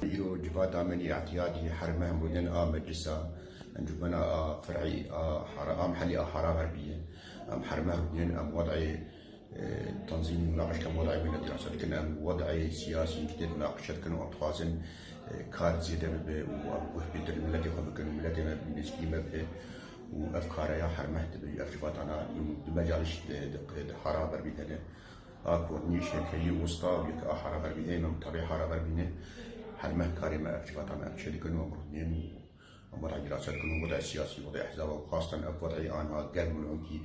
يو جبات عملي اعتيادي حرمه بودن مجلسة جبنا فرعي محلي حرام غربية حرمه بودن وضعي تنظيم مناقشة كم وضعي من الدراسة لكن وضعي سياسي جديد مناقشة كانوا أطفال كار زيادة وبيت الملة يخبر كانوا ملة نسكيمة به وأفكار يا حرمه تبي أرجبات أنا بمجالش حرام غربية أكو نيشة كي وسطا بيك حرام غربية من طبيعة حرام غربية حرمه كاري ما أرجبات أنا أكشلي كانوا مردين وضع دراسات كانوا وضع سياسي وضع أحزاب وخاصة وضعي أنا قرب من عندي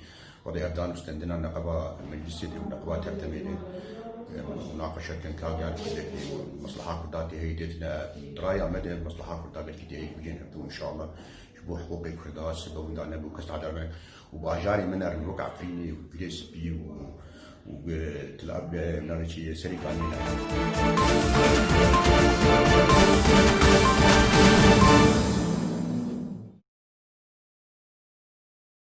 وضع أبدان مستندنا نقابة مجلسية ونقابة تعتمد مناقشة كان كاجال مصلحة كرداتي هي ديتنا دراية مدى مصلحة كرداتي كده بيجين إن شاء الله شبوه حقوق الكردات سبب دانا بوكست عدالة وبأجاري من الركع فيني وبليس بي وتلعب نارتي سريكان